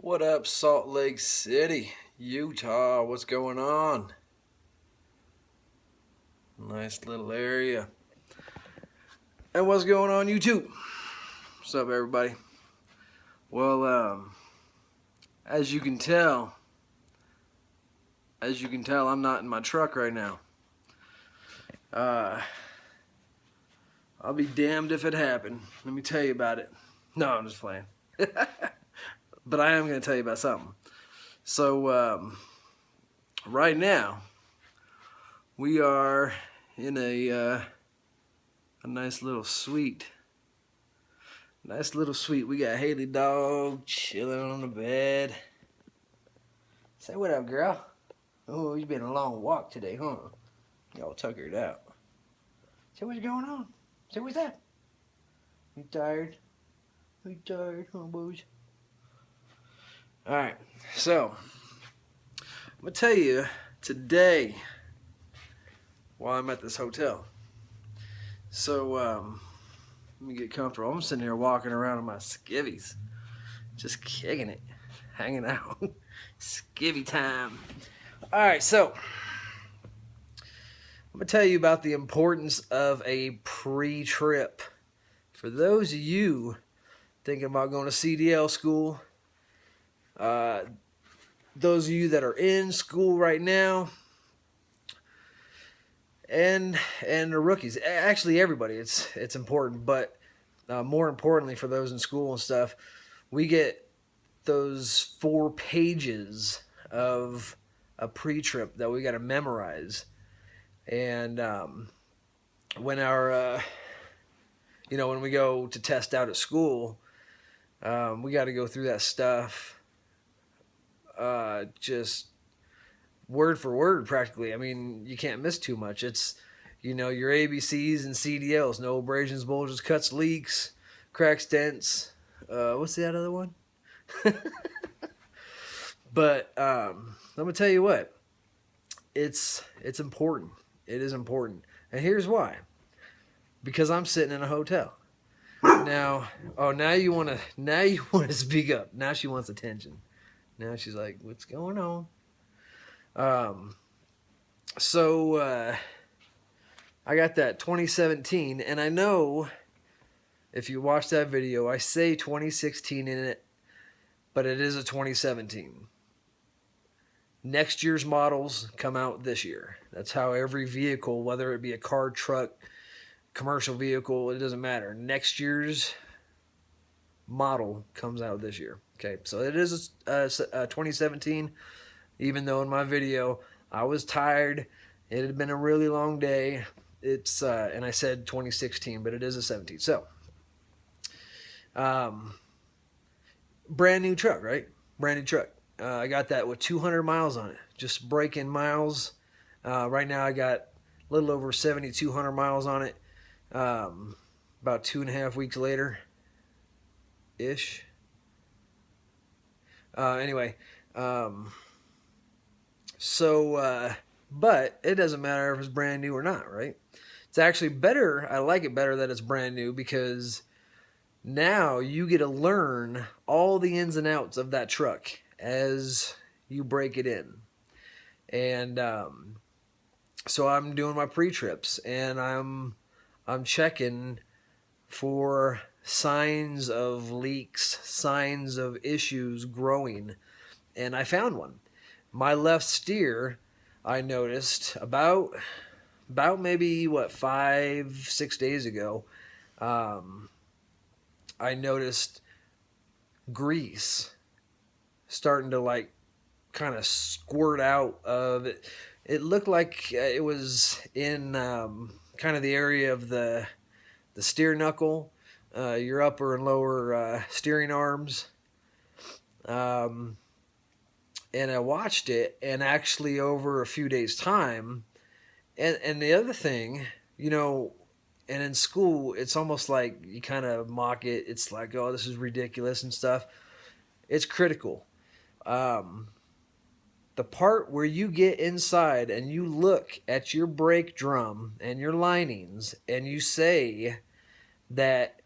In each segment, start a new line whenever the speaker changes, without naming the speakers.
What up, Salt Lake City, Utah? What's going on? Nice little area. And what's going on, YouTube? What's up, everybody? Well, as you can tell, I'm not in my truck right now. I'll be damned if it happened. Let me tell you about it. No, I'm just playing. But I am going to tell you about something. So, right now, we are in a nice little suite. Nice little suite. We got Haley dog chilling on the bed. Say what up, girl. Oh, you've been a long walk today, huh? Y'all tuckered out. Say what's going on. Say what's that. You tired? You tired, huh, boys? Alright, so I'm going to tell you today while I'm at this hotel. So, let me get comfortable. I'm sitting here walking around in my skivvies, just kicking it, hanging out. Skivvy time. Alright, so I'm going to tell you about the importance of a pre-trip. For those of you thinking about going to CDL school, those of you that are in school right now, and the rookies, actually everybody, it's important, but more importantly for those in school and stuff, we get those 4 pages of a pre-trip that we got to memorize. And when our when we go to test out at school, we got to go through that stuff just word for word practically. I mean, you can't miss too much. It's, your ABCs and CDLs, no abrasions, bulges, cuts, leaks, cracks, dents. What's that other one? But I'm going to tell you what, it's important. It is important. And here's why. Because I'm sitting in a hotel. Now you want to speak up. Now she wants attention. Now she's like, what's going on? So I got that 2017, and I know if you watch that video, I say 2016 in it, but it is a 2017. Next year's models come out this year. That's how every vehicle, whether it be a car, truck, commercial vehicle, it doesn't matter. Next year's model comes out this year. Okay, so it is a 2017, even though in my video I was tired. It had been a really long day. It's and I said 2016, but it is a 17. So, brand new truck, right? Brand new truck. I got that with 200 miles on it. Just breaking miles. Right now I got a little over 7,200 miles on it. About 2.5 weeks later, ish. Anyway, but it doesn't matter if it's brand new or not, right? It's actually better. I like it better that it's brand new because now you get to learn all the ins and outs of that truck as you break it in. And so I'm doing my pre-trips, and I'm checking for signs of leaks, signs of issues growing, and I found one. My left steer, I noticed about maybe 5-6 days ago, I noticed grease starting to kind of squirt out of it. It looked like it was in kind of the area of the steer knuckle, your upper and lower steering arms. And I watched it, and actually over a few days' time, and the other thing, and in school, it's almost like you kind of mock it. It's like, oh, this is ridiculous and stuff. It's critical. The part where you get inside and you look at your brake drum and your linings and you say that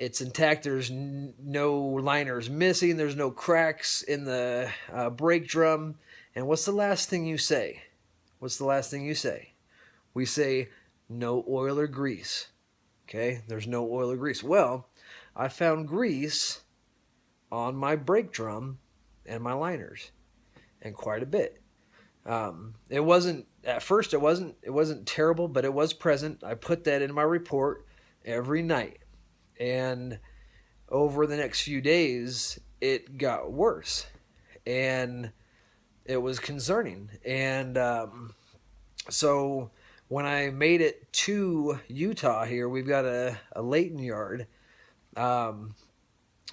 It's intact. There's no liners missing. There's no cracks in the brake drum. And what's the last thing you say? What's the last thing you say? We say no oil or grease. Okay, there's no oil or grease. Well, I found grease on my brake drum and my liners, and quite a bit. It wasn't at first. It wasn't terrible, but it was present. I put that in my report every night, and over the next few days, it got worse, and it was concerning. And so when I made it to Utah here, we've got a Layton yard, and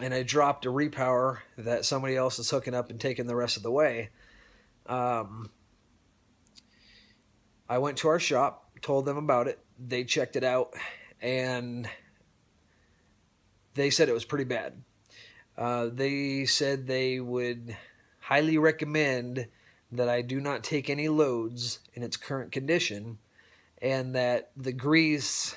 I dropped a repower that somebody else is hooking up and taking the rest of the way. I went to our shop, told them about it. They checked it out, and they said it was pretty bad. They said they would highly recommend that I do not take any loads in its current condition, and that the grease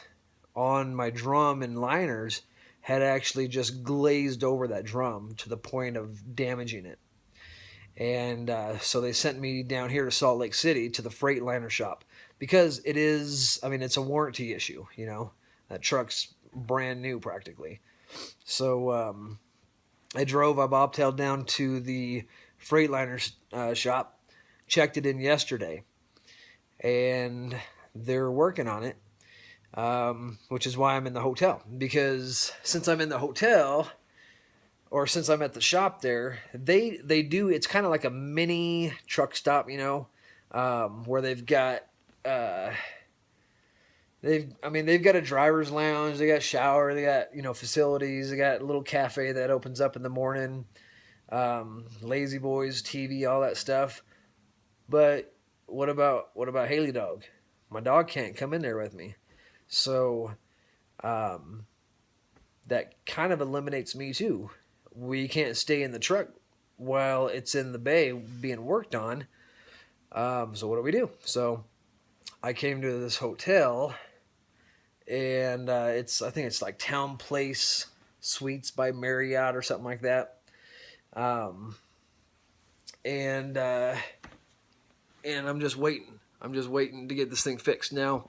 on my drum and liners had actually just glazed over that drum to the point of damaging it. And so they sent me down here to Salt Lake City to the Freightliner shop, because it is, I mean, it's a warranty issue, you know. That truck's brand new practically. So I bobtailed down to the Freightliner shop, checked it in yesterday, and they're working on it, which is why I'm in the hotel. Because since I'm in the hotel, or since I'm at the shop there, they do, it's kind of like a mini truck stop, you know, where they've got they've got a driver's lounge, they got shower, they got, you know, facilities, they got a little cafe that opens up in the morning, Lazy Boys, TV, all that stuff. But what about Haley Dog? My dog can't come in there with me, so that kind of eliminates me too. We can't stay in the truck while it's in the bay being worked on. So what do we do? So I came to this hotel, and I think it's like Town Place Suites by Marriott or something like that. And I'm just waiting. I'm just waiting to get this thing fixed. Now,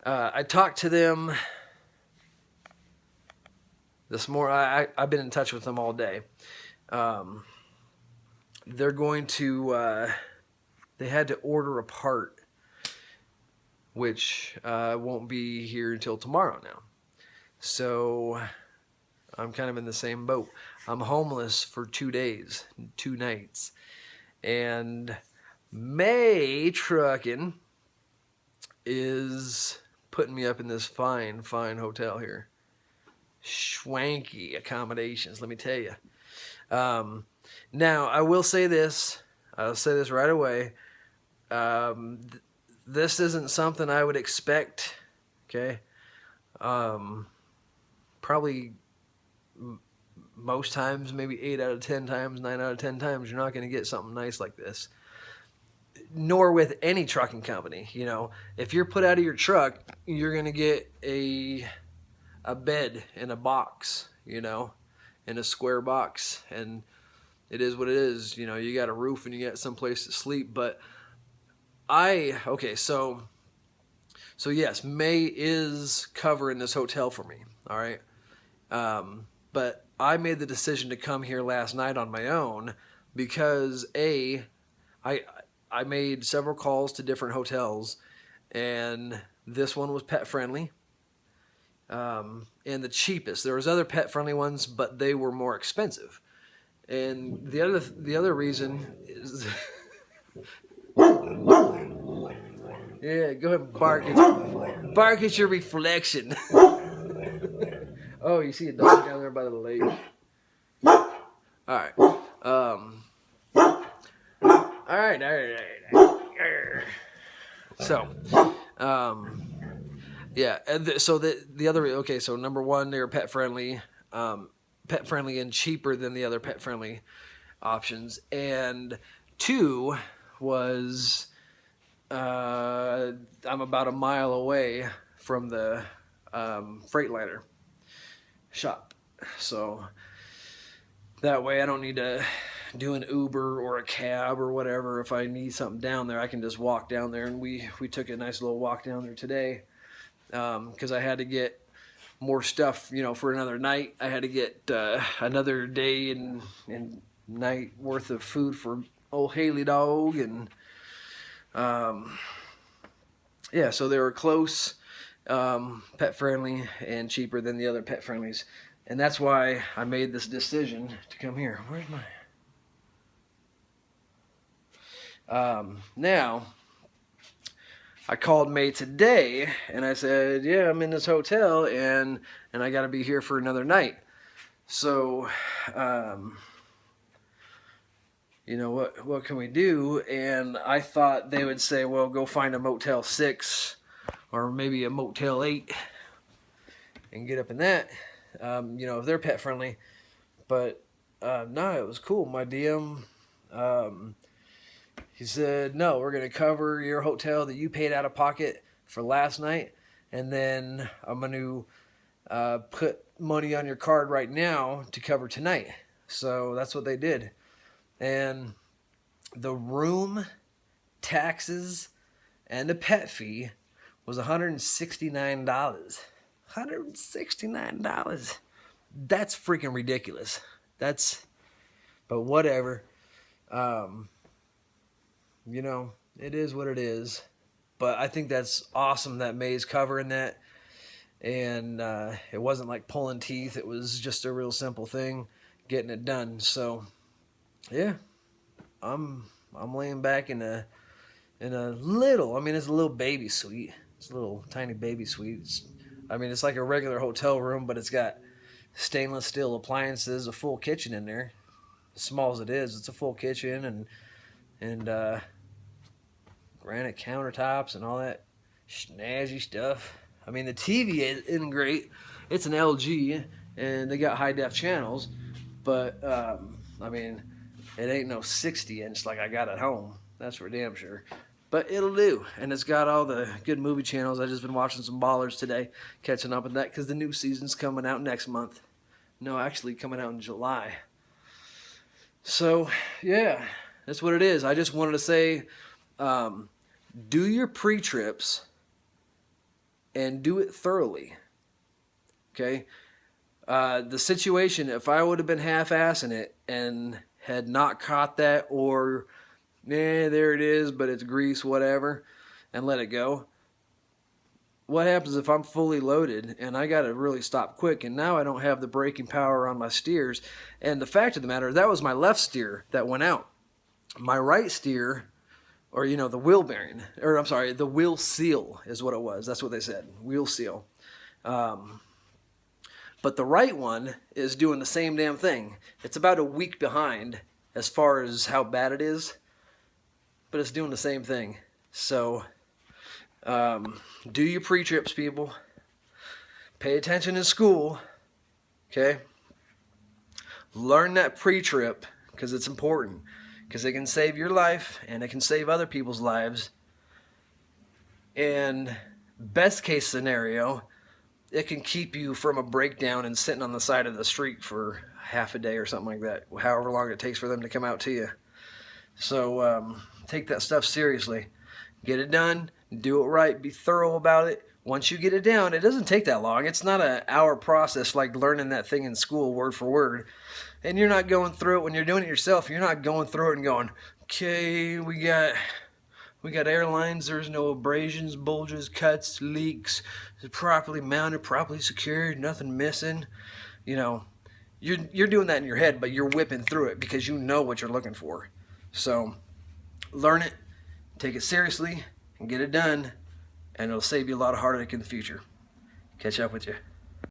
I talked to them this morning. I've been in touch with them all day. They're going to, they had to order a part, which won't be here until tomorrow now. So I'm kind of in the same boat. I'm homeless for 2 days, 2 nights. And May Trucking is putting me up in this fine hotel here. Schwanky accommodations, let me tell you. Now, I will say this. I'll say this right away. This isn't something I would expect, okay? Probably most times, maybe 8 out of 10 times, 9 out of 10 times, you're not going to get something nice like this. Nor with any trucking company, you know. If you're put out of your truck, you're going to get a bed in a box, you know, in a square box, and it is what it is. You know, you got a roof and you got some place to sleep. But so yes, May is covering this hotel for me, all right? But I made the decision to come here last night on my own because I made several calls to different hotels, and this one was pet friendly, and the cheapest. There was other pet friendly ones, but they were more expensive. And the other reason is, yeah, go ahead and bark at your reflection. Oh, you see a dog down there by the lake. All right. All right. So, yeah. So the other, okay. So number one, they were pet friendly and cheaper than the other pet friendly options. And two was, I'm about a mile away from the Freightliner. shop. So that way I don't need to do an Uber or a cab or whatever. If I need something down there, I can just walk down there. And we took a nice little walk down there today, because I had to get more stuff, you know, for another night. I had to get another day and night worth of food for old Haley dog. And yeah, so they were close, pet friendly, and cheaper than the other pet friendlies. And that's why I made this decision to come here. Where's my... Now, I called May today, and I said, yeah, I'm in this hotel, and I got to be here for another night. So, you know, what can we do? And I thought they would say, well, go find a Motel 6 or maybe a Motel 8 and get up in that, you know, if they're pet friendly. But no, it was cool. My DM, he said, no, we're going to cover your hotel that you paid out of pocket for last night, and then I'm going to put money on your card right now to cover tonight. So that's what they did. And the room, taxes, and the pet fee was $169. $169. That's freaking ridiculous. But whatever. You know, it is what it is. But I think that's awesome that May's covering that. And it wasn't like pulling teeth. It was just a real simple thing, getting it done. So, yeah, I'm laying back in a little, I mean, it's a little baby suite. It's a little tiny baby suite. It's like a regular hotel room, but it's got stainless steel appliances, a full kitchen in there. As small as it is, it's a full kitchen, and granite countertops and all that snazzy stuff. I mean, the TV isn't great. It's an LG, and they got high def channels, but I mean, it ain't no 60-inch like I got at home. That's for damn sure. But it'll do, and it's got all the good movie channels. I just been watching some Ballers today, catching up on that, because the new season's coming out next month. No, actually coming out in July. So, yeah, that's what it is. I just wanted to say, do your pre-trips and do it thoroughly. Okay? The situation, if I would have been half-assing it and had not caught that, or, there it is, but it's grease, whatever, and let it go. What happens if I'm fully loaded and I got to really stop quick, and now I don't have the braking power on my steers? And the fact of the matter, that was my left steer that went out. My right steer, or, you know, the wheel bearing, or I'm sorry, the wheel seal is what it was. That's what they said, wheel seal. But the right one is doing the same damn thing. It's about a week behind as far as how bad it is, but it's doing the same thing. So, do your pre-trips, people. Pay attention in school, okay? Learn that pre-trip, because it's important, because it can save your life, and it can save other people's lives. And best case scenario, it can keep you from a breakdown and sitting on the side of the street for half a day or something like that, however long it takes for them to come out to you. So take that stuff seriously. Get it done. Do it right. Be thorough about it. Once you get it down, it doesn't take that long. It's not an hour process like learning that thing in school word for word. And you're not going through it when you're doing it yourself. You're not going through it and going, okay, we got airlines. There's no abrasions, bulges, cuts, leaks. It's properly mounted, properly secured, nothing missing. You know, you're doing that in your head, but you're whipping through it because you know what you're looking for. So learn it, take it seriously, and get it done, and it'll save you a lot of heartache in the future. Catch up with you.